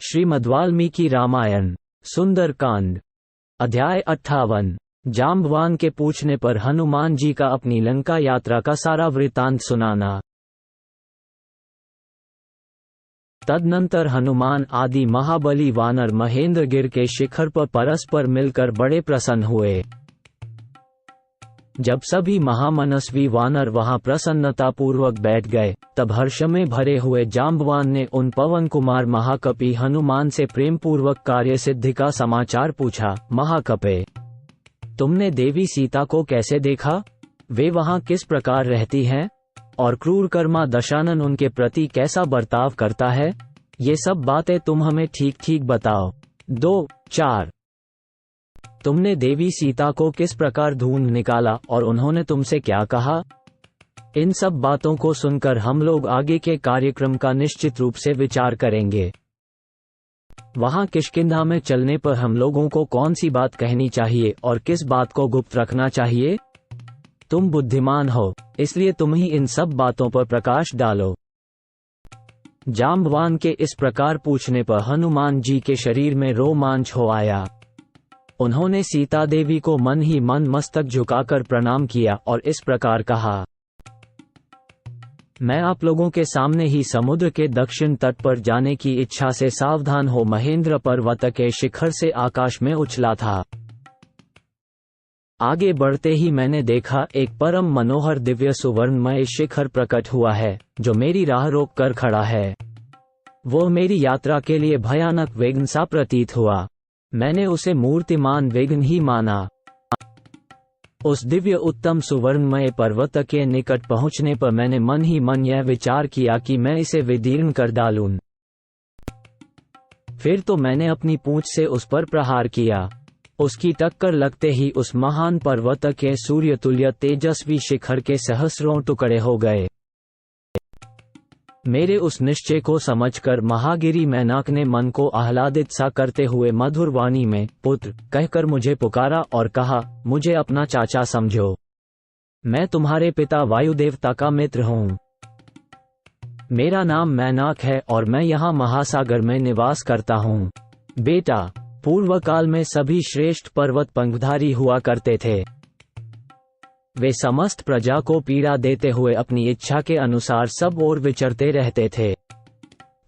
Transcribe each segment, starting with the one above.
श्रीमद्वाल्मीकि रामायण सुंदरकांड अध्याय 58। जाम्बवान के पूछने पर हनुमान जी का अपनी लंका यात्रा का सारा वृतांत सुनाना। तदनंतर हनुमान आदि महाबली वानर महेंद्रगिर के शिखर पर परस्पर मिलकर बड़े प्रसन्न हुए। जब सभी महामनस्वी वानर वहां प्रसन्नतापूर्वक बैठ गए, तब हर्ष में भरे हुए जाम्बवान ने उन पवन कुमार महाकपि हनुमान से प्रेम पूर्वक कार्य सिद्धि का समाचार पूछा। महाकपे, तुमने देवी सीता को कैसे देखा? वे वहां किस प्रकार रहती हैं? और क्रूरकर्मा दशानन उनके प्रति कैसा बर्ताव करता है? ये सब बातें तुम हमें ठीक ठीक बताओ। 2-4 तुमने देवी सीता को किस प्रकार ढूंढ निकाला और उन्होंने तुमसे क्या कहा? इन सब बातों को सुनकर हम लोग आगे के कार्यक्रम का निश्चित रूप से विचार करेंगे। वहां किष्किंधा में चलने पर हम लोगों को कौन सी बात कहनी चाहिए और किस बात को गुप्त रखना चाहिए? तुम बुद्धिमान हो, इसलिए तुम ही इन सब बातों पर प्रकाश डालो। जाम्बवान के इस प्रकार पूछने पर हनुमान जी के शरीर में रोमांच हो आया। उन्होंने सीता देवी को मन ही मन मस्तक झुकाकर प्रणाम किया और इस प्रकार कहा, मैं आप लोगों के सामने ही समुद्र के दक्षिण तट पर जाने की इच्छा से सावधान हो महेंद्र पर्वत के शिखर से आकाश में उछला था। आगे बढ़ते ही मैंने देखा एक परम मनोहर दिव्य सुवर्णमय शिखर प्रकट हुआ है, जो मेरी राह रोक कर खड़ा है। वो मेरी यात्रा के लिए भयानक विघ्न सा प्रतीत हुआ। मैंने उसे मूर्तिमान विघ्न ही माना। उस दिव्य उत्तम सुवर्णमय पर्वत के निकट पहुंचने पर मैंने मन ही मन यह विचार किया कि मैं इसे विदीर्ण कर डालूं। फिर तो मैंने अपनी पूंछ से उस पर प्रहार किया। उसकी टक्कर लगते ही उस महान पर्वत के सूर्यतुल्य तेजस्वी शिखर के सहस्रों टुकड़े हो गए। मेरे उस निश्चय को समझकर महागिरी मैनाक ने मन को आह्लादित सा करते हुए मधुर वाणी में पुत्र कहकर मुझे पुकारा और कहा, मुझे अपना चाचा समझो। मैं तुम्हारे पिता वायुदेवता का मित्र हूँ। मेरा नाम मैनाक है और मैं यहाँ महासागर में निवास करता हूँ। बेटा, पूर्व काल में सभी श्रेष्ठ पर्वत पंखधारी हुआ करते थे। वे समस्त प्रजा को पीड़ा देते हुए अपनी इच्छा के अनुसार सब ओर विचरते रहते थे।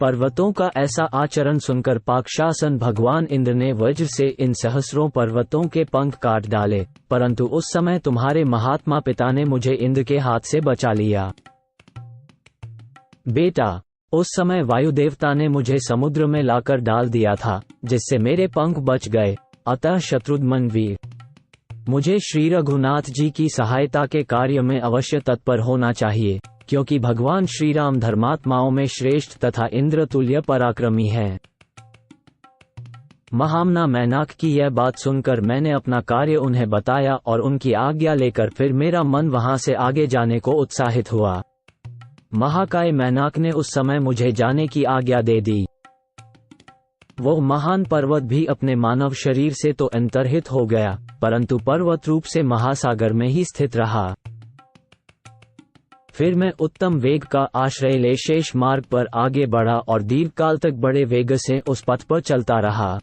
पर्वतों का ऐसा आचरण सुनकर पाकशासन भगवान इंद्र ने वज्र से इन सहस्रों पर्वतों के पंख काट डाले, परंतु उस समय तुम्हारे महात्मा पिता ने मुझे इंद्र के हाथ से बचा लिया। बेटा, उस समय वायुदेवता ने मुझे समुद्र में लाकर डाल दिया था, जिससे मेरे पंख बच गए। अतः शत्रुघ्न वीर, मुझे श्री रघुनाथ जी की सहायता के कार्य में अवश्य तत्पर होना चाहिए, क्योंकि भगवान श्री राम धर्मात्माओं में श्रेष्ठ तथा इंद्र तुल्य पराक्रमी हैं। महामना मैनाक की यह बात सुनकर मैंने अपना कार्य उन्हें बताया और उनकी आज्ञा लेकर फिर मेरा मन वहां से आगे जाने को उत्साहित हुआ। महाकाय मैनाक ने उस समय मुझे जाने की आज्ञा दे दी। वो महान पर्वत भी अपने मानव शरीर से तो अंतर्हित हो गया, परंतु पर्वत रूप से महासागर में ही स्थित रहा। फिर मैं उत्तम वेग का आश्रय ले शेष मार्ग पर आगे बढ़ा और दीर्घकाल तक बड़े वेग से उस पथ पर चलता रहा।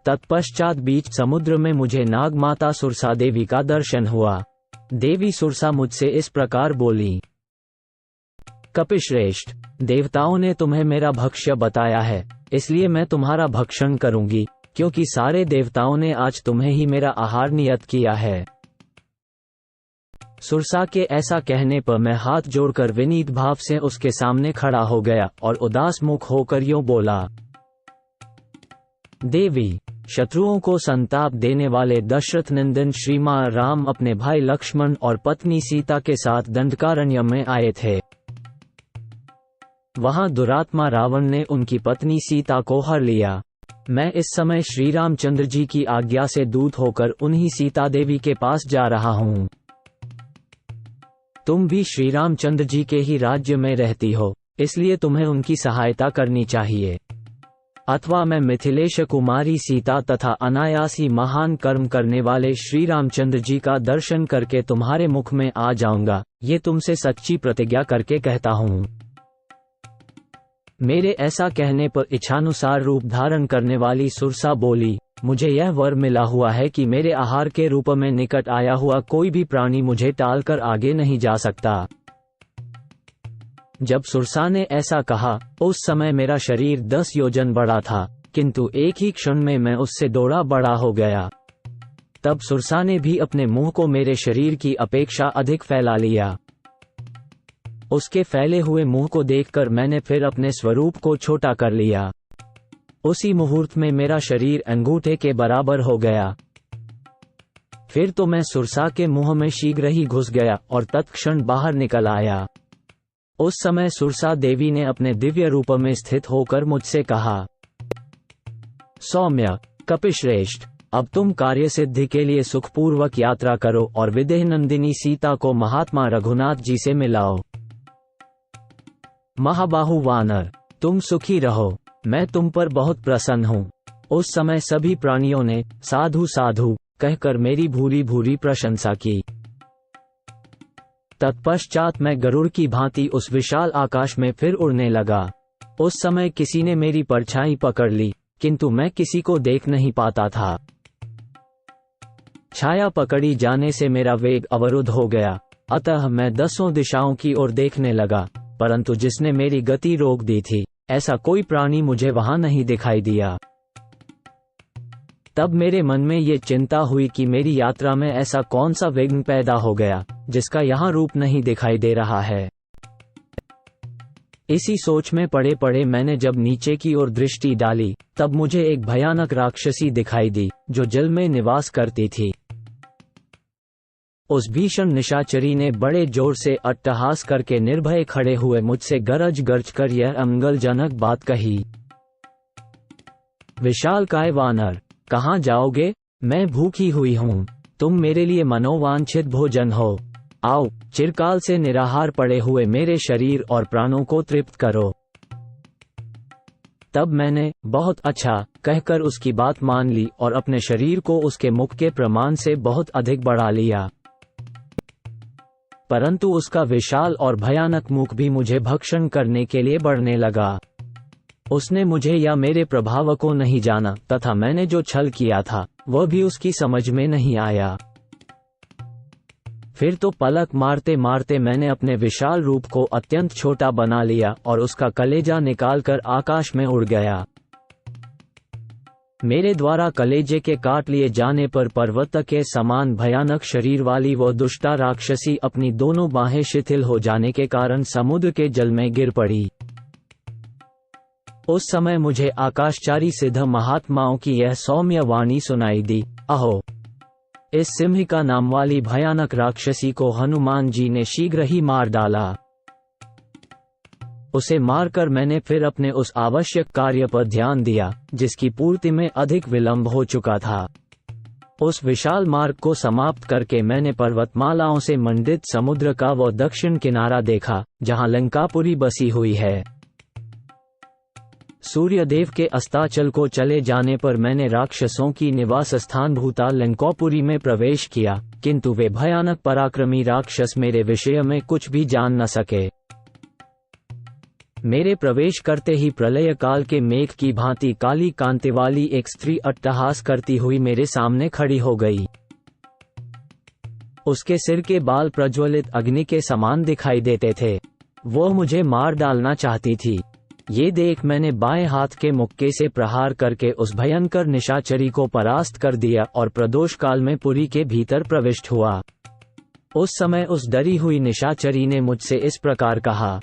तत्पश्चात बीच समुद्र में मुझे नागमाता सुरसा देवी का दर्शन हुआ। देवी सुरसा मुझसे इस प्रकार बोली, कपिश्रेष्ठ, देवताओं ने तुम्हें मेरा भक्ष्य बताया है, इसलिए मैं तुम्हारा भक्षण करूंगी, क्योंकि सारे देवताओं ने आज तुम्हें ही मेरा आहार नियत किया है। सुरसा के ऐसा कहने पर मैं हाथ जोड़कर विनीत भाव से उसके सामने खड़ा हो गया और उदास मुख होकर यूं बोला, देवी, शत्रुओं को संताप देने वाले दशरथ नंदन श्रीमान राम अपने भाई लक्ष्मण और पत्नी सीता के साथ दंडकारण्य में आए थे। वहां दुरात्मा रावण ने उनकी पत्नी सीता को हर लिया। मैं इस समय श्री रामचंद्र जी की आज्ञा से दूत होकर उन्हीं सीता देवी के पास जा रहा हूँ। तुम भी श्री रामचंद्र जी के ही राज्य में रहती हो, इसलिए तुम्हें उनकी सहायता करनी चाहिए। अथवा मैं मिथिलेश कुमारी सीता तथा अनायासी महान कर्म करने वाले श्री रामचंद्र जी का दर्शन करके तुम्हारे मुख में आ जाऊंगा, ये तुमसे सच्ची प्रतिज्ञा करके कहता हूँ। मेरे ऐसा कहने पर इच्छानुसार रूप धारण करने वाली सुरसा बोली, मुझे यह वर मिला हुआ है कि मेरे आहार के रूप में निकट आया हुआ कोई भी प्राणी मुझे टालकर आगे नहीं जा सकता। जब सुरसा ने ऐसा कहा, उस समय मेरा शरीर 10 योजन बड़ा था, किंतु एक ही क्षण में मैं उससे दौड़ा बड़ा हो गया। तब सुरसा ने भी अपने मुंह को मेरे शरीर की अपेक्षा अधिक फैला लिया। उसके फैले हुए मुंह को देखकर मैंने फिर अपने स्वरूप को छोटा कर लिया। उसी मुहूर्त में मेरा शरीर अंगूठे के बराबर हो गया। फिर तो मैं सुरसा के मुंह में शीघ्र ही घुस गया और तत्क्षण बाहर निकल आया। उस समय सुरसा देवी ने अपने दिव्य रूप में स्थित होकर मुझसे कहा, सौम्य कपिश्रेष्ठ, अब तुम कार्य सिद्धि के लिए सुखपूर्वक यात्रा करो और विदेह नंदिनी सीता को महात्मा रघुनाथ जी से मिलाओ। महाबाहु वानर, तुम सुखी रहो, मैं तुम पर बहुत प्रसन्न हूँ। उस समय सभी प्राणियों ने साधु साधु कहकर मेरी भूरी भूरी प्रशंसा की। तत्पश्चात मैं गरुड़ की भांति उस विशाल आकाश में फिर उड़ने लगा। उस समय किसी ने मेरी परछाई पकड़ ली, किंतु मैं किसी को देख नहीं पाता था। छाया पकड़ी जाने से मेरा वेग अवरुद्ध हो गया, अतः मैं 10 दिशाओं की ओर देखने लगा, परंतु जिसने मेरी गति रोक दी थी, ऐसा कोई प्राणी मुझे वहां नहीं दिखाई दिया। तब मेरे मन में ये चिंता हुई कि मेरी यात्रा में ऐसा कौन सा विघ्न पैदा हो गया, जिसका यहाँ रूप नहीं दिखाई दे रहा है। इसी सोच में पड़े पड़े मैंने जब नीचे की ओर दृष्टि डाली, तब मुझे एक भयानक राक्षसी दिखाई दी, जो जल में निवास करती थी। उस भीषण निशाचरी ने बड़े जोर से अट्टहास करके निर्भय खड़े हुए मुझसे गरज गरज कर यह अमंगलजनक बात कही, विशालकाय वानर, कहाँ जाओगे? मैं भूखी हुई हूँ, तुम मेरे लिए मनोवांछित भोजन हो। आओ, चिरकाल से निराहार पड़े हुए मेरे शरीर और प्राणों को तृप्त करो। तब मैंने बहुत अच्छा कहकर उसकी बात मान ली और अपने शरीर को उसके मुख के प्रमाण से बहुत अधिक बढ़ा लिया। परंतु उसका विशाल और भयानक मुख भी मुझे भक्षण करने के लिए बढ़ने लगा। उसने मुझे या मेरे प्रभाव को नहीं जाना तथा मैंने जो छल किया था वह भी उसकी समझ में नहीं आया। फिर तो पलक मारते मारते मैंने अपने विशाल रूप को अत्यंत छोटा बना लिया और उसका कलेजा निकालकर आकाश में उड़ गया। मेरे द्वारा कलेजे के काट लिए जाने पर पर्वत के समान भयानक शरीर वाली वह दुष्टा राक्षसी अपनी दोनों बाहें शिथिल हो जाने के कारण समुद्र के जल में गिर पड़ी। उस समय मुझे आकाशचारी सिद्ध महात्माओं की यह सौम्य वाणी सुनाई दी, अहो, इस सिंहिका नाम वाली भयानक राक्षसी को हनुमान जी ने शीघ्र ही मार डाला। उसे मारकर मैंने फिर अपने उस आवश्यक कार्य पर ध्यान दिया जिसकी पूर्ति में अधिक विलंब हो चुका था। उस विशाल मार्ग को समाप्त करके मैंने पर्वतमालाओं से मंडित समुद्र का वो दक्षिण किनारा देखा जहां लंकापुरी बसी हुई है। सूर्यदेव के अस्ताचल को चले जाने पर मैंने राक्षसों की निवास स्थान भूता लंकापुरी में प्रवेश किया, किंतु वे भयानक पराक्रमी राक्षस मेरे विषय में कुछ भी जान न सके। मेरे प्रवेश करते ही प्रलय काल के मेघ की भांति काली कांति वाली एक स्त्री अट्टहास करती हुई मेरे सामने खड़ी हो गई। उसके सिर के बाल प्रज्वलित अग्नि के समान दिखाई देते थे। वो मुझे मार डालना चाहती थी। ये देख मैंने बाएं हाथ के मुक्के से प्रहार करके उस भयंकर निशाचरी को परास्त कर दिया और प्रदोष काल में पुरी के भीतर प्रविष्ट हुआ। उस समय उस डरी हुई निशाचरी ने मुझसे इस प्रकार कहा,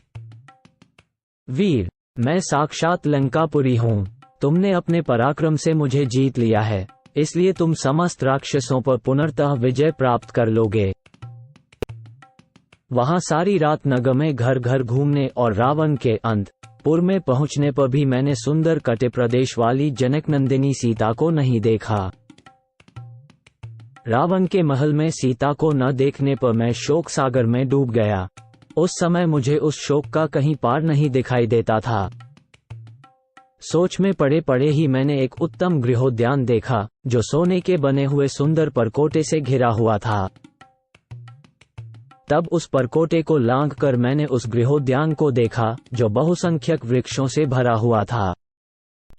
वीर, मैं साक्षात लंकापुरी हूँ। तुमने अपने पराक्रम से मुझे जीत लिया है, इसलिए तुम समस्त राक्षसों पर पुनर्तः विजय प्राप्त कर लोगे। वहां सारी रात नगर में घर घर घूमने और रावण के अंतपुर में पहुंचने पर भी मैंने सुंदर कटे प्रदेश वाली जनकनंदिनी सीता को नहीं देखा। रावण के महल में सीता को न देखने पर मैं शोक सागर में डूब गया। उस समय मुझे उस शोक का कहीं पार नहीं दिखाई देता था। सोच में पड़े पड़े ही मैंने एक उत्तम गृहोद्यान देखा जो सोने के बने हुए सुंदर परकोटे से घिरा हुआ था। तब उस परकोटे को लांघकर मैंने उस गृहोद्यान को देखा जो बहुसंख्यक वृक्षों से भरा हुआ था।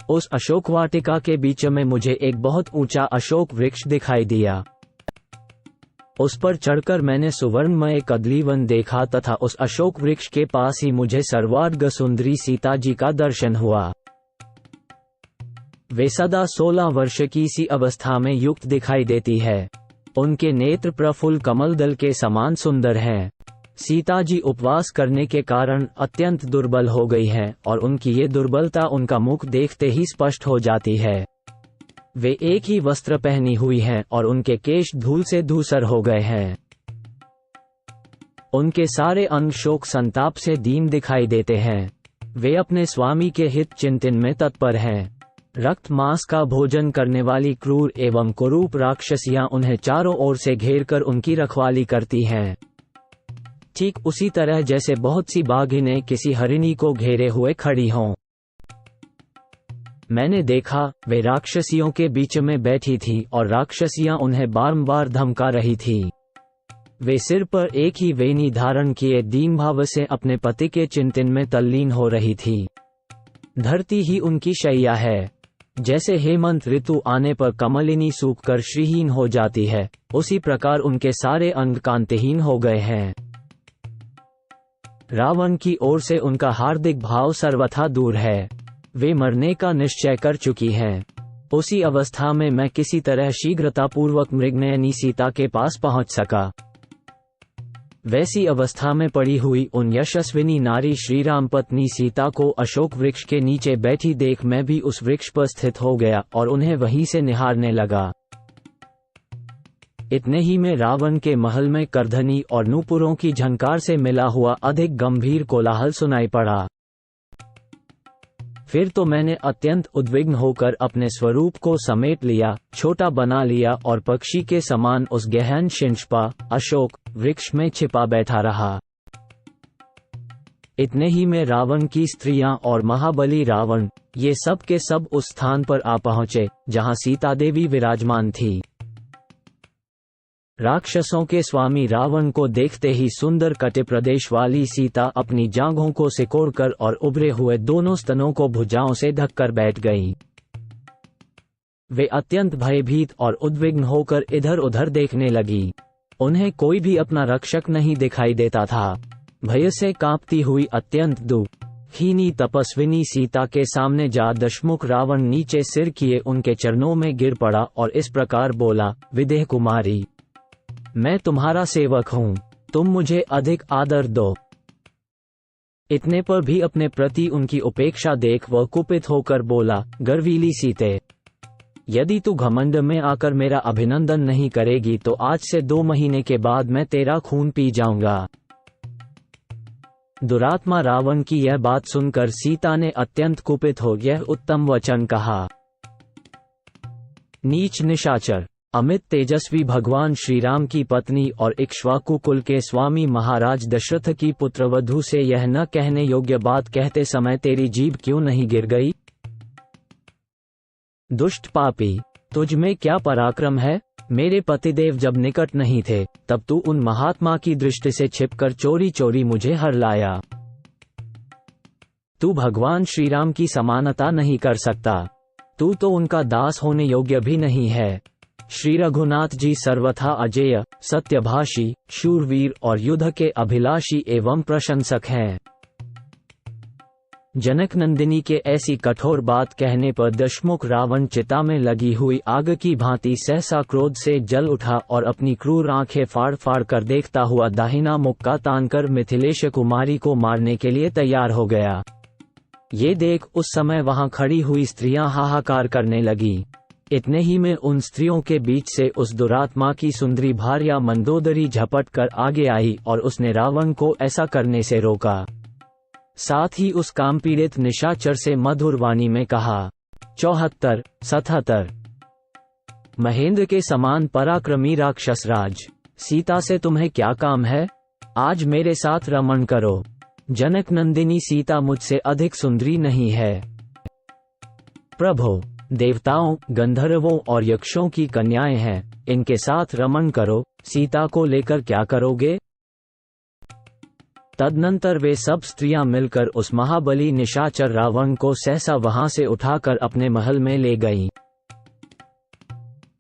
उस अशोक वाटिका के बीच में मुझे एक बहुत ऊंचा अशोक वृक्ष दिखाई दिया। उस पर चढ़कर मैंने सुवर्णमय कदलीवन देखा तथा उस अशोक वृक्ष के पास ही मुझे सर्वार्ग सुंदरी सीता जी का दर्शन हुआ। वे सदा 16 वर्ष की सी अवस्था में युक्त दिखाई देती है। उनके नेत्र प्रफुल्ल कमल दल के समान सुंदर हैं। सीता जी उपवास करने के कारण अत्यंत दुर्बल हो गई हैं और उनकी ये दुर्बलता उनका मुख देखते ही स्पष्ट हो जाती है। वे एक ही वस्त्र पहनी हुई हैं और उनके केश धूल से धूसर हो गए हैं। उनके सारे अंग शोक संताप से दीन दिखाई देते हैं। वे अपने स्वामी के हित चिंतन में तत्पर हैं। रक्त मांस का भोजन करने वाली क्रूर एवं कुरूप राक्षसियां उन्हें चारों ओर से घेरकर उनकी रखवाली करती हैं, ठीक उसी तरह जैसे बहुत सी बाघिनें किसी हरिणी को घेरे हुए खड़ी हों। मैंने देखा वे राक्षसियों के बीच में बैठी थीं और राक्षसियां उन्हें बारंबार धमका रही थीं। वे सिर पर एक ही वेणी धारण किए दीन भाव से अपने पति के चिंतन में तल्लीन हो रही थी। धरती ही उनकी शैया है। जैसे हेमंत ऋतु आने पर कमलिनी सूखकर श्रीहीन हो जाती है, उसी प्रकार उनके सारे अंग कांतिहीन हो गए हैं। रावण की ओर से उनका हार्दिक भाव सर्वथा दूर है। वे मरने का निश्चय कर चुकी हैं। उसी अवस्था में मैं किसी तरह शीघ्रतापूर्वक मृगनयनी सीता के पास पहुंच सका। वैसी अवस्था में पड़ी हुई उन यशस्विनी नारी श्रीराम पत्नी सीता को अशोक वृक्ष के नीचे बैठी देख मैं भी उस वृक्ष पर स्थित हो गया और उन्हें वहीं से निहारने लगा। इतने ही में रावण के महल में करधनी और नूपुरों की झंकार से मिला हुआ अधिक गंभीर कोलाहल सुनाई पड़ा। फिर तो मैंने अत्यंत उद्विग्न होकर अपने स्वरूप को समेट लिया, छोटा बना लिया और पक्षी के समान उस गहन शिंशपा अशोक वृक्ष में छिपा बैठा रहा। इतने ही में रावण की स्त्रियां और महाबली रावण ये सब के सब उस स्थान पर आ पहुंचे जहां सीता देवी विराजमान थी। राक्षसों के स्वामी रावण को देखते ही सुंदर कटे प्रदेश वाली सीता अपनी जांघों को सिकोड़कर और उभरे हुए दोनों स्तनों को भुजाओं से ढककर बैठ गईं। वे अत्यंत भयभीत और उद्विग्न होकर इधर उधर देखने लगी। उन्हें कोई भी अपना रक्षक नहीं दिखाई देता था। भय से कांपती हुई अत्यंत दुखीनी तपस्विनी सीता के सामने जा दशमुख रावण नीचे सिर किए उनके चरणों में गिर पड़ा और इस प्रकार बोला, विदेह कुमारी, मैं तुम्हारा सेवक हूँ, तुम मुझे अधिक आदर दो। इतने पर भी अपने प्रति उनकी उपेक्षा देख वह कुपित होकर बोला, गर्वीली सीते, यदि तू घमंड में आकर मेरा अभिनंदन नहीं करेगी तो आज से 2 महीने के बाद मैं तेरा खून पी जाऊंगा। दुरात्मा रावण की यह बात सुनकर सीता ने अत्यंत कुपित हो यह उत्तम वचन कहा। नीच निशाचर, अमित तेजस्वी भगवान श्रीराम की पत्नी और इक्ष्वाकु कुल के स्वामी महाराज दशरथ की पुत्रवधू से यह न कहने योग्य बात कहते समय तेरी जीभ क्यों नहीं गिर गई? दुष्ट पापी, तुझ में क्या पराक्रम है? मेरे पतिदेव जब निकट नहीं थे तब तू उन महात्मा की दृष्टि से छिपकर चोरी चोरी मुझे हर लाया। तू भगवान श्रीराम की समानता नहीं कर सकता। तू तो उनका दास होने योग्य भी नहीं है। श्री रघुनाथ जी सर्वथा अजेय, सत्यभाषी, शूरवीर और युद्ध के अभिलाषी एवं प्रशंसक हैं। जनक नंदिनी के ऐसी कठोर बात कहने पर दशमुख रावण चिता में लगी हुई आग की भांति सहसा क्रोध से जल उठा और अपनी क्रूर आंखें फाड़ फाड़ कर देखता हुआ दाहिना मुक्का तानकर मिथिलेश कुमारी को मारने के लिए तैयार हो गया। ये देख उस समय वहां खड़ी हुई स्त्रियां हाहाकार करने लगी। इतने ही में उन स्त्रियों के बीच से उस दुरात्मा की सुंदरी भार्या मंदोदरी झपट कर आगे आई और उसने रावण को ऐसा करने से रोका। साथ ही उस कामपीड़ित निशाचर से मधुर वाणी में कहा, 74, 77 महेंद्र के समान पराक्रमी राक्षसराज, सीता से तुम्हें क्या काम है? आज मेरे साथ रमण करो। जनक नंदिनी सीता मुझसे अधिक सुंदरी नहीं है। प्रभो, देवताओं, गंधर्वों और यक्षों की कन्याएं हैं, इनके साथ रमण करो। सीता को लेकर क्या करोगे? तदनंतर वे सब स्त्रियां मिलकर उस महाबली निशाचर रावण को सहसा वहां से उठाकर अपने महल में ले गईं।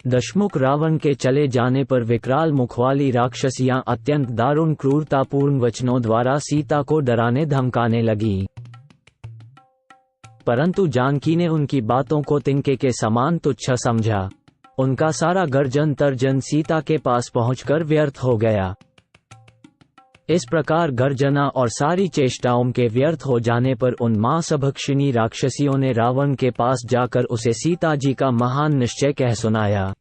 दशमुख रावण के चले जाने पर विकराल मुख वाली राक्षसियां अत्यंत दारुण क्रूरतापूर्ण वचनों द्वारा सीता को डराने धमकाने लगीं। परंतु जानकी ने उनकी बातों को तिनके के समान तुच्छ समझा। उनका सारा गर्जन तर्जन सीता के पास पहुंचकर व्यर्थ हो गया। इस प्रकार गर्जना और सारी चेष्टाओं के व्यर्थ हो जाने पर उन मांसभक्षिणी राक्षसियों ने रावण के पास जाकर उसे सीता जी का महान निश्चय कह सुनाया।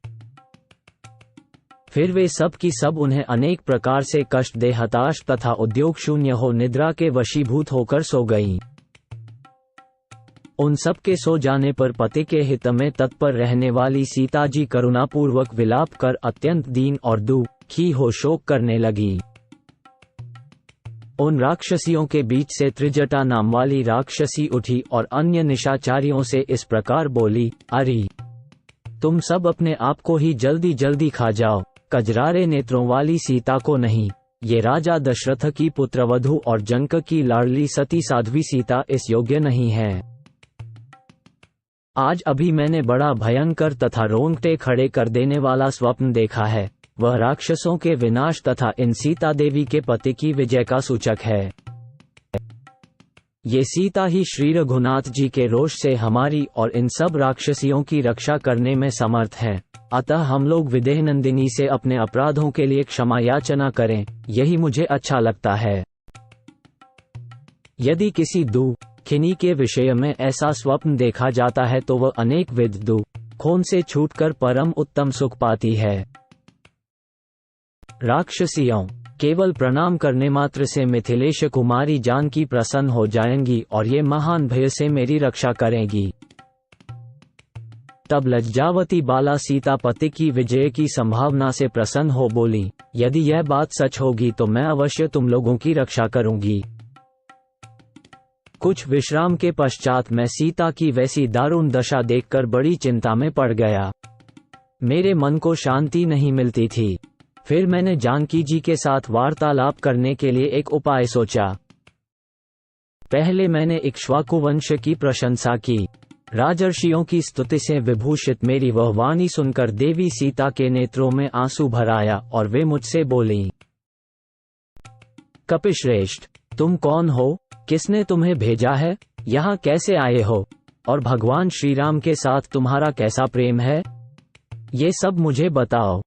फिर वे सब की सब उन्हें अनेक प्रकार से कष्ट दे हताश तथा उद्योग शून्य हो निद्रा के वशीभूत होकर सो गईं। उन सब के सो जाने पर पति के हित में तत्पर रहने वाली सीता जी करुणापूर्वक विलाप कर अत्यंत दीन और दुखी हो शोक करने लगी। उन राक्षसियों के बीच से त्रिजटा नाम वाली राक्षसी उठी और अन्य निशाचारियों से इस प्रकार बोली, अरे तुम सब अपने आप को ही जल्दी जल्दी खा जाओ, कजरारे नेत्रों वाली सीता को नहीं। ये राजा दशरथ की पुत्रवधू और जनक की लाडली सती साध्वी सीता इस योग्य नहीं है। आज अभी मैंने बड़ा भयंकर तथा रोंगटे खड़े कर देने वाला स्वप्न देखा है। वह राक्षसों के विनाश तथा इन सीता देवी के पति की विजय का सूचक है। ये सीता ही श्री रघुनाथ जी के रोष से हमारी और इन सब राक्षसियों की रक्षा करने में समर्थ हैं। अतः हम लोग विदेह नंदिनी से अपने अपराधों के लिए क्षमा याचना करें, यही मुझे अच्छा लगता है। यदि किसी दुखिनी के विषय में ऐसा स्वप्न देखा जाता है तो वह अनेक विध दुखों से छूटकर परम उत्तम सुख पाती है। राक्षसियों, केवल प्रणाम करने मात्र से मिथिलेश कुमारी जानकी प्रसन्न हो जाएंगी और ये महान भय से मेरी रक्षा करेंगी। तब लज्जावती बाला सीता पति की विजय की संभावना से प्रसन्न हो बोली, यदि यह बात सच होगी तो मैं अवश्य तुम लोगों की रक्षा करूंगी। कुछ विश्राम के पश्चात मैं सीता की वैसी दारुण दशा देखकर बड़ी चिंता में पड़ गया। मेरे मन को शांति नहीं मिलती थी। फिर मैंने जानकी जी के साथ वार्तालाप करने के लिए एक उपाय सोचा। पहले मैंने इक्ष्वाकु वंश की प्रशंसा की। राजर्षियों की स्तुति से विभूषित मेरी वह वाणी सुनकर देवी सीता के नेत्रों में आंसू भर आया और वे मुझसे बोलीं, कपिश्रेष्ठ, तुम कौन हो? किसने तुम्हें भेजा है? यहाँ कैसे आए हो? और भगवान श्री राम के साथ तुम्हारा कैसा प्रेम है? ये सब मुझे बताओ।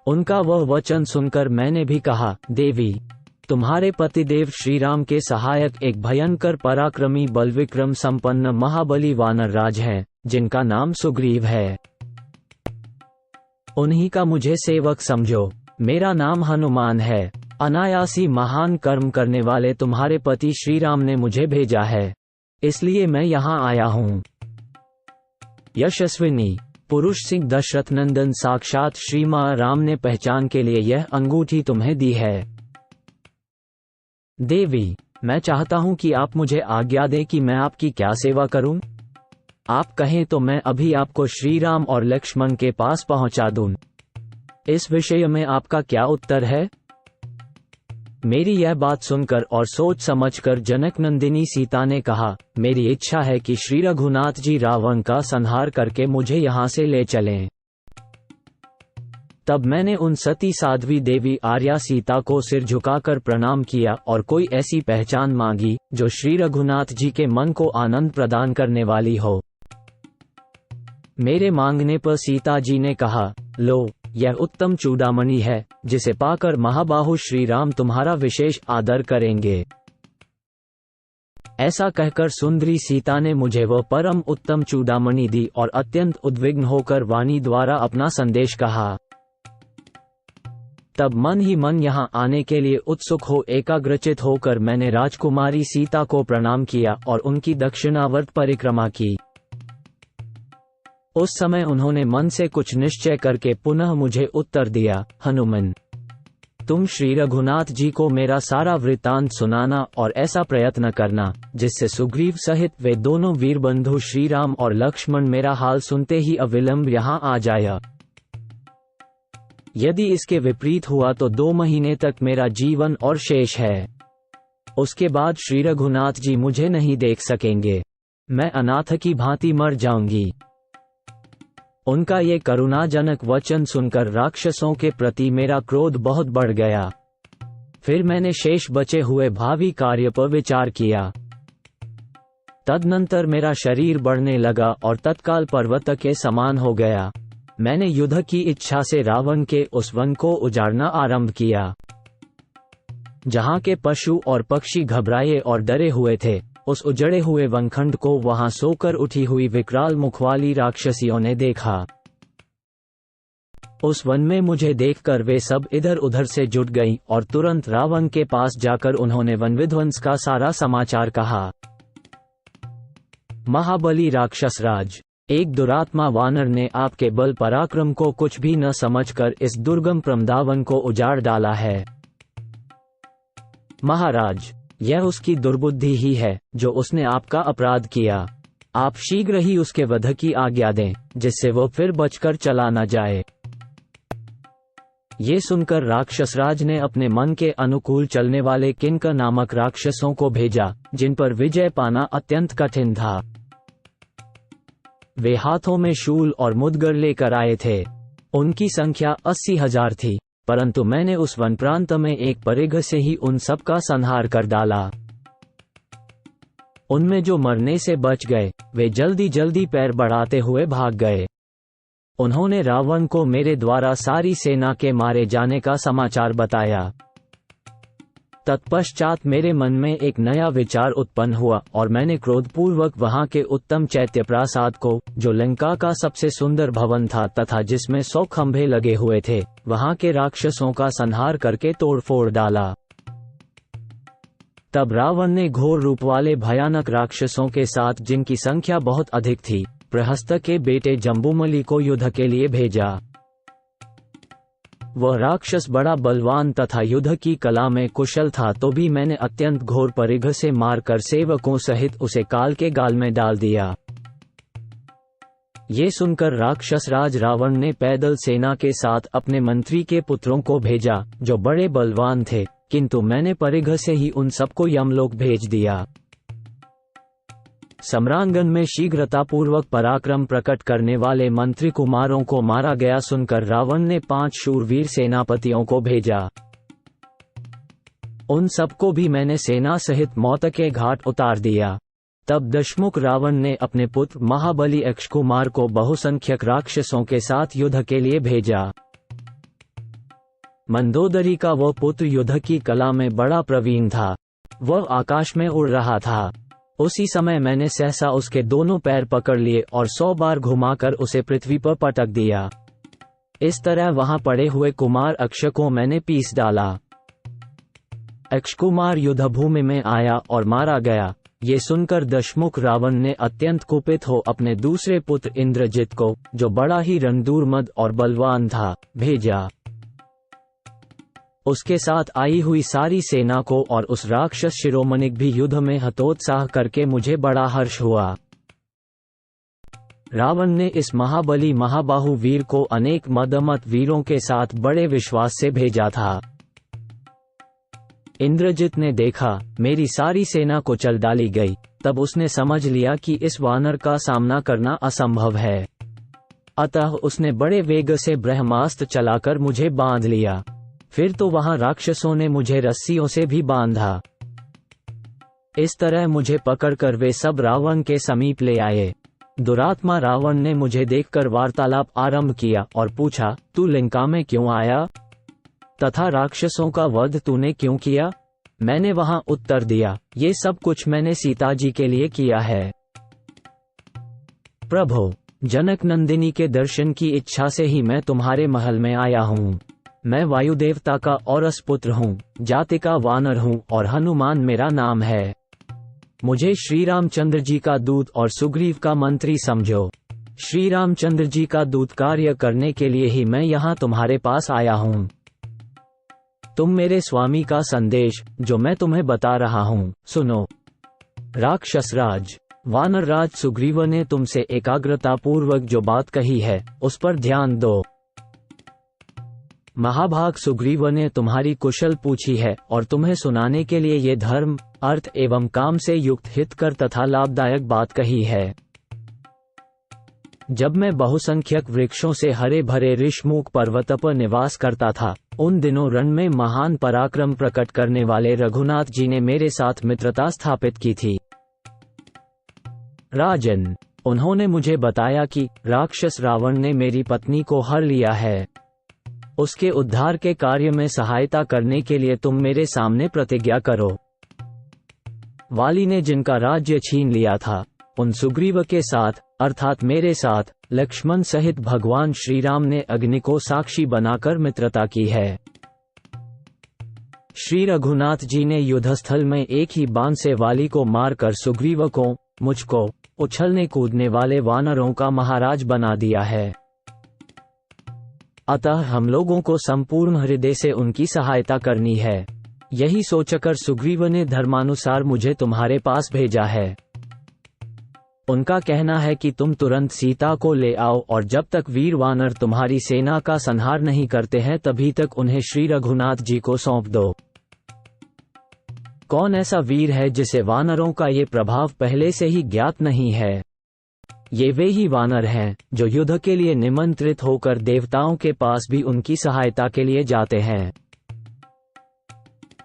उनका वह वचन सुनकर मैंने भी कहा, देवी, तुम्हारे पतिदेव श्री राम के सहायक एक भयंकर पराक्रमी बलविक्रम संपन्न महाबली वानर राज हैं, जिनका नाम सुग्रीव है। उन्हीं का मुझे सेवक समझो। मेरा नाम हनुमान है। अनायासी महान कर्म करने वाले तुम्हारे पति श्री राम ने मुझे भेजा है, इसलिए मैं यहाँ आया हूँ। यशस्विनी पुरुष सिंह दशरथ नंदन साक्षात श्री मां राम ने पहचान के लिए यह अंगूठी तुम्हें दी है। देवी, मैं चाहता हूं कि आप मुझे आज्ञा दें कि मैं आपकी क्या सेवा करूं। आप कहें तो मैं अभी आपको श्री राम और लक्ष्मण के पास पहुंचा दूं। इस विषय में आपका क्या उत्तर है? मेरी यह बात सुनकर और सोच समझकर जनक नंदिनी सीता ने कहा, मेरी इच्छा है कि श्री रघुनाथ जी रावण का संहार करके मुझे यहाँ से ले चलें। तब मैंने उन सती साध्वी देवी आर्या सीता को सिर झुकाकर प्रणाम किया और कोई ऐसी पहचान मांगी जो श्री रघुनाथ जी के मन को आनंद प्रदान करने वाली हो। मेरे मांगने पर सीता जी ने कहा, लो, यह उत्तम चूड़ामणि है, जिसे पाकर महाबाहु श्री राम तुम्हारा विशेष आदर करेंगे। ऐसा कहकर सुंदरी सीता ने मुझे वह परम उत्तम चूड़ामणि दी और अत्यंत उद्विग्न होकर वाणी द्वारा अपना संदेश कहा। तब मन ही मन यहाँ आने के लिए उत्सुक हो एकाग्रचित होकर मैंने राजकुमारी सीता को प्रणाम किया और उनकी दक्षिणावर्त परिक्रमा की। उस समय उन्होंने मन से कुछ निश्चय करके पुनः मुझे उत्तर दिया, हनुमान, तुम श्री रघुनाथ जी को मेरा सारा वृत्तांत सुनाना और ऐसा प्रयत्न करना जिससे सुग्रीव सहित वे दोनों वीर बंधु श्री राम और लक्ष्मण मेरा हाल सुनते ही अविलंब यहाँ आ जाए। यदि इसके विपरीत हुआ तो 2 महीने तक मेरा जीवन और शेष है। उसके बाद श्री रघुनाथ जी मुझे नहीं देख सकेंगे, मैं अनाथ की भांति मर जाऊंगी। उनका ये करुणाजनक वचन सुनकर राक्षसों के प्रति मेरा क्रोध बहुत बढ़ गया। फिर मैंने शेष बचे हुए भावी कार्य पर विचार किया। तदनंतर मेरा शरीर बढ़ने लगा और तत्काल पर्वत के समान हो गया। मैंने युद्ध की इच्छा से रावण के उस वन को उजाड़ना आरंभ किया। जहां के पशु और पक्षी घबराए और डरे हुए थे, उस उजड़े हुए वनखंड को वहां सोकर उठी हुई विकराल मुख वाली राक्षसियों ने देखा। उस वन में मुझे देखकर वे सब इधर उधर से जुट गईं और तुरंत रावण के पास जाकर उन्होंने वन विध्वंस का सारा समाचार कहा। महाबली राक्षसराज, एक दुरात्मा वानर ने आपके बल पराक्रम को कुछ भी न समझकर इस दुर्गम प्रमदावन को उजाड़ डाला है। महाराज, यह उसकी दुर्बुद्धि ही है जो उसने आपका अपराध किया। आप शीघ्र ही उसके वध की आज्ञा दें, जिससे वो फिर बचकर चला न जाए। ये सुनकर राक्षसराज ने अपने मन के अनुकूल चलने वाले किंकर नामक राक्षसों को भेजा, जिन पर विजय पाना अत्यंत कठिन था। वे हाथों में शूल और मुदगर लेकर आए थे। उनकी संख्या 80,000 थी, परंतु मैंने उस वन प्रांत में एक परिघ से ही उन सब का संहार कर डाला। उनमें जो मरने से बच गए, वे जल्दी जल्दी पैर बढ़ाते हुए भाग गए। उन्होंने रावण को मेरे द्वारा सारी सेना के मारे जाने का समाचार बताया। तत्पश्चात मेरे मन में एक नया विचार उत्पन्न हुआ और मैंने क्रोधपूर्वक वहां के उत्तम चैत्य प्रासाद को, जो लंका का सबसे सुंदर भवन था तथा जिसमें 100 खंभे लगे हुए थे, वहां के राक्षसों का संहार करके तोड़फोड़ डाला। तब रावण ने घोर रूप वाले भयानक राक्षसों के साथ, जिनकी संख्या बहुत अधिक थी, प्रहस्त के बेटे जम्बूमलि को युद्ध के लिए भेजा। वह राक्षस बड़ा बलवान तथा युद्ध की कला में कुशल था, तो भी मैंने अत्यंत घोर परिघ से मारकर सेवकों सहित उसे काल के गाल में डाल दिया। ये सुनकर राक्षसराज रावण ने पैदल सेना के साथ अपने मंत्री के पुत्रों को भेजा, जो बड़े बलवान थे, किंतु मैंने परिघ से ही उन सबको यमलोक भेज दिया। सम्रांगन में शीघ्रतापूर्वक पराक्रम प्रकट करने वाले मंत्री कुमारों को मारा गया सुनकर रावण ने 5 शूरवीर सेनापतियों को भेजा। उन सबको भी मैंने सेना सहित मौत के घाट उतार दिया। तब दशमुख रावण ने अपने पुत्र महाबली अक्षकुमार को बहुसंख्यक राक्षसों के साथ युद्ध के लिए भेजा। मंदोदरी का वह पुत्र युद्ध की कला में बड़ा प्रवीण था। वह आकाश में उड़ रहा था। उसी समय मैंने सहसा उसके दोनों पैर पकड़ लिए और 100 बार घुमाकर उसे पृथ्वी पर पटक दिया। इस तरह वहां पड़े हुए कुमार अक्ष को मैंने पीस डाला। अक्षकुमार युद्धभूमि में आया और मारा गया। ये सुनकर दशमुख रावण ने अत्यंत कुपित हो अपने दूसरे पुत्र इंद्रजित को, जो बड़ा ही रणदूर्मद और बलवान था, भेजा। उसके साथ आई हुई सारी सेना को और उस राक्षस शिरोमणि भी युद्ध में हतोत्साह करके मुझे बड़ा हर्ष हुआ। रावण ने इस महाबली महाबाहु वीर को अनेक मदमत वीरों के साथ बड़े विश्वास से भेजा था। इंद्रजित ने देखा मेरी सारी सेना को चल डाली गई, तब उसने समझ लिया कि इस वानर का सामना करना असंभव है। अतः उसने बड़े वेग से ब्रह्मास्त्र चलाकर मुझे बांध लिया। फिर तो वहां राक्षसों ने मुझे रस्सियों से भी बांधा। इस तरह मुझे पकड़कर वे सब रावण के समीप ले आए। दुरात्मा रावण ने मुझे देखकर वार्तालाप आरंभ किया और पूछा, तू लंका में क्यों आया तथा राक्षसों का वध तूने क्यों किया? मैंने वहां उत्तर दिया, ये सब कुछ मैंने सीता जी के लिए किया है। प्रभु, जनक नंदिनी के दर्शन की इच्छा से ही मैं तुम्हारे महल में आया हूँ। मैं वायु देवता का औरस पुत्र हूँ, जाति का वानर हूँ और हनुमान मेरा नाम है। मुझे श्री रामचंद्र जी का दूत और सुग्रीव का मंत्री समझो। श्री रामचंद्र जी का दूत कार्य करने के लिए ही मैं यहाँ तुम्हारे पास आया हूँ। तुम मेरे स्वामी का संदेश, जो मैं तुम्हें बता रहा हूँ, सुनो। राक्षसराज, वानरराज सुग्रीव ने तुमसे एकाग्रता पूर्वक जो बात कही है, उस पर ध्यान दो। महाभाग सुग्रीव ने तुम्हारी कुशल पूछी है और तुम्हें सुनाने के लिए ये धर्म, अर्थ एवं काम से युक्त हितकर तथा लाभदायक बात कही है। जब मैं बहुसंख्यक वृक्षों से हरे भरे ऋषमुख पर्वत पर निवास करता था, उन दिनों रण में महान पराक्रम प्रकट करने वाले रघुनाथ जी ने मेरे साथ मित्रता स्थापित की थी। राजन, उन्होंने मुझे बताया कि राक्षस रावण ने मेरी पत्नी को हर लिया है। उसके उद्धार के कार्य में सहायता करने के लिए तुम मेरे सामने प्रतिज्ञा करो। वाली ने जिनका राज्य छीन लिया था, उन सुग्रीव के साथ अर्थात मेरे साथ लक्ष्मण सहित भगवान श्री राम ने अग्नि को साक्षी बनाकर मित्रता की है। श्री रघुनाथ जी ने युद्धस्थल में एक ही बाण से वाली को मारकर सुग्रीव को, मुझको, उछलने कूदने वाले वानरों का महाराज बना दिया है। अतः हम लोगों को संपूर्ण हृदय से उनकी सहायता करनी है। यही सोचकर सुग्रीव ने धर्मानुसार मुझे तुम्हारे पास भेजा है। उनका कहना है कि तुम तुरंत सीता को ले आओ और जब तक वीर वानर तुम्हारी सेना का संहार नहीं करते हैं तभी तक उन्हें श्री रघुनाथ जी को सौंप दो। कौन ऐसा वीर है जिसे वानरों का ये प्रभाव पहले से ही ज्ञात नहीं है? ये वे ही वानर हैं जो युद्ध के लिए निमंत्रित होकर देवताओं के पास भी उनकी सहायता के लिए जाते हैं।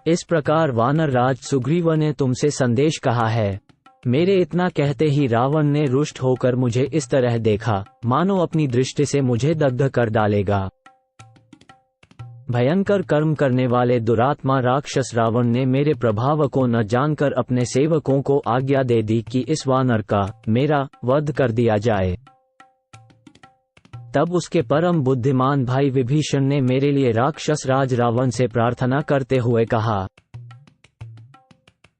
इस प्रकार वानर राज सुग्रीव ने तुमसे संदेश कहा है। मेरे इतना कहते ही रावण ने रुष्ट होकर मुझे इस तरह देखा, मानो अपनी दृष्टि से मुझे दग्ध कर डालेगा। भयंकर कर्म करने वाले दुरात्मा राक्षस रावण ने मेरे प्रभाव को न जानकर अपने सेवकों को आज्ञा दे दी कि इस वानर का, मेरा, वध कर दिया जाए। तब उसके परम बुद्धिमान भाई विभीषण ने मेरे लिए राक्षस राज रावण से प्रार्थना करते हुए कहा,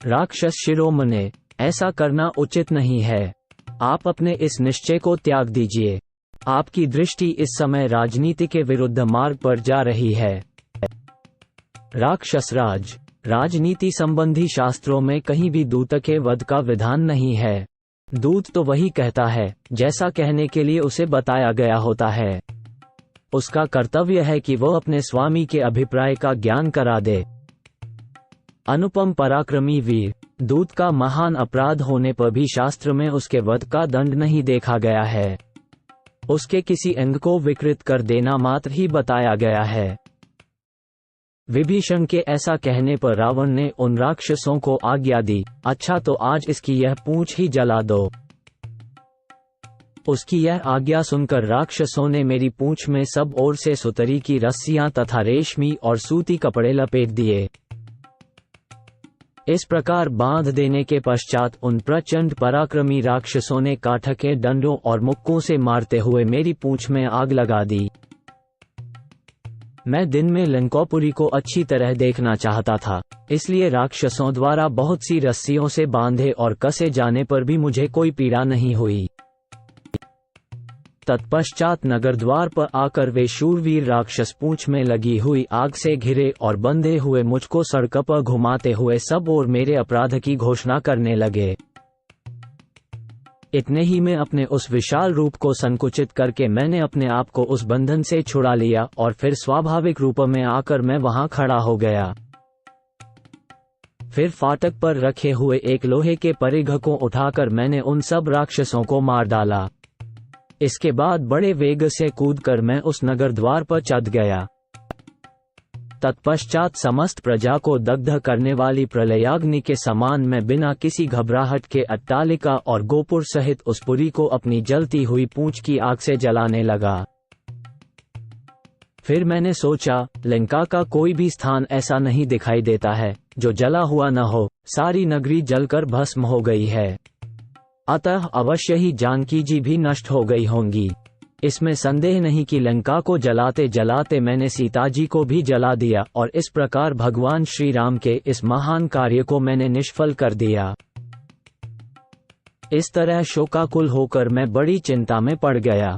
राक्षस शिरोमणे, ऐसा करना उचित नहीं है। आप अपने इस निश्चय को त्याग दीजिए। आपकी दृष्टि इस समय राजनीति के विरुद्ध मार्ग पर जा रही है। राक्षस राज, राजनीति संबंधी शास्त्रों में कहीं भी दूत के वध का विधान नहीं है। दूत तो वही कहता है जैसा कहने के लिए उसे बताया गया होता है। उसका कर्तव्य है कि वह अपने स्वामी के अभिप्राय का ज्ञान करा दे। अनुपम पराक्रमी वीर, दूत का महान अपराध होने पर भी शास्त्र में उसके वध का दंड नहीं देखा गया है। उसके किसी अंग को विकृत कर देना मात्र ही बताया गया है। विभीषण के ऐसा कहने पर रावण ने उन राक्षसों को आज्ञा दी, अच्छा तो आज इसकी यह पूंछ ही जला दो। उसकी यह आज्ञा सुनकर राक्षसों ने मेरी पूंछ में सब ओर से सुतरी की रस्सियां तथा रेशमी और सूती कपड़े लपेट दिए। इस प्रकार बांध देने के पश्चात उन प्रचंड पराक्रमी राक्षसों ने काठ के डंडों और मुक्कों से मारते हुए मेरी पूंछ में आग लगा दी। मैं दिन में लंकापुरी को अच्छी तरह देखना चाहता था, इसलिए राक्षसों द्वारा बहुत सी रस्सियों से बांधे और कसे जाने पर भी मुझे कोई पीड़ा नहीं हुई। तत्पश्चात नगर द्वार पर आकर वे शूरवीर राक्षस पूंछ में लगी हुई आग से घिरे और बंधे हुए मुझको सड़क पर घुमाते हुए सब ओर मेरे अपराध की घोषणा करने लगे। इतने ही में अपने उस विशाल रूप को संकुचित करके मैंने अपने आप को उस बंधन से छुड़ा लिया और फिर स्वाभाविक रूप में आकर मैं वहां खड़ा हो गया। फिर फाटक पर रखे हुए एक लोहे के परिघ को उठाकर मैंने उन सब राक्षसों को मार डाला। इसके बाद बड़े वेग से कूदकर मैं उस नगर द्वार पर चढ़ गया। तत्पश्चात समस्त प्रजा को दग्ध करने वाली प्रलयाग्नि के समान मैं बिना किसी घबराहट के अट्टालिका और गोपुर सहित उस पुरी को अपनी जलती हुई पूंछ की आग से जलाने लगा। फिर मैंने सोचा, लंका का कोई भी स्थान ऐसा नहीं दिखाई देता है जो जला हुआ न हो। सारी नगरी जलकर भस्म हो गई है, अतः अवश्य ही जानकी जी भी नष्ट हो गई होंगी। इसमें संदेह नहीं कि लंका को जलाते जलाते मैंने सीता जी को भी जला दिया और इस प्रकार भगवान श्री राम के इस महान कार्य को मैंने निष्फल कर दिया। इस तरह शोकाकुल होकर मैं बड़ी चिंता में पड़ गया।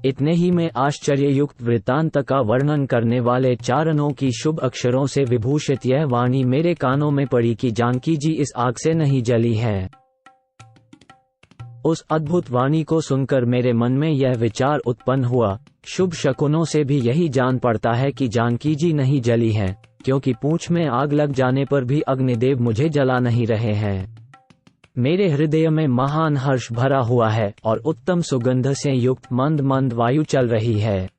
इतने ही में आश्चर्ययुक्त वृत्तांत का वर्णन करने वाले चारणों की शुभ अक्षरों से विभूषित यह वाणी मेरे कानों में पड़ी कि जानकी जी इस आग से नहीं जली है। उस अद्भुत वाणी को सुनकर मेरे मन में यह विचार उत्पन्न हुआ, शुभ शकुनों से भी यही जान पड़ता है कि जानकी जी नहीं जली हैं, क्योंकि पूंछ में आग लग जाने पर भी अग्निदेव मुझे जला नहीं रहे हैं। मेरे हृदय में महान हर्ष भरा हुआ है और उत्तम सुगंध से युक्त मंद मंद वायु चल रही है,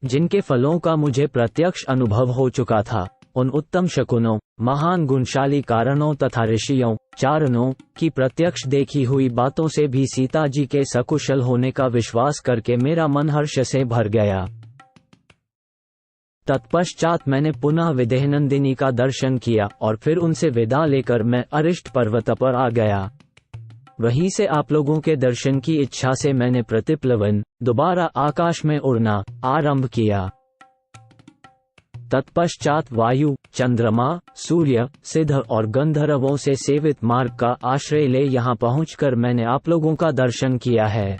जिनके फलों का मुझे प्रत्यक्ष अनुभव हो चुका था। उन उत्तम शकुनों, महान गुणशाली कारणों तथा ऋषियों, चारणों की प्रत्यक्ष देखी हुई बातों से भी सीता जी के सकुशल होने का विश्वास करके मेरा मन हर्ष से भर गया। तत्पश्चात मैंने पुनः विदेहनंदिनी का दर्शन किया और फिर उनसे विदा लेकर मैं अरिष्ट पर्वत पर आ गया। वहीं से आप लोगों के दर्शन की इच्छा से मैंने प्रतिप्लवन, दोबारा आकाश में उड़ना आरंभ किया। तत्पश्चात वायु, चंद्रमा, सूर्य, सिद्ध और गंधर्वों से सेवित मार्ग का आश्रय ले यहाँ पहुंचकर मैंने आप लोगों का दर्शन किया है।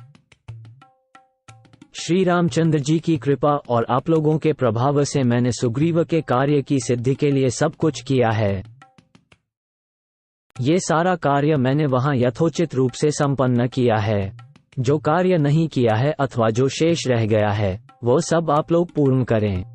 श्री रामचंद्र जी की कृपा और आप लोगों के प्रभाव से मैंने सुग्रीव के कार्य की सिद्धि के लिए सब कुछ किया है। ये सारा कार्य मैंने वहां यथोचित रूप से संपन्न किया है। जो कार्य नहीं किया है अथवा जो शेष रह गया है वो सब आप लोग पूर्ण करें।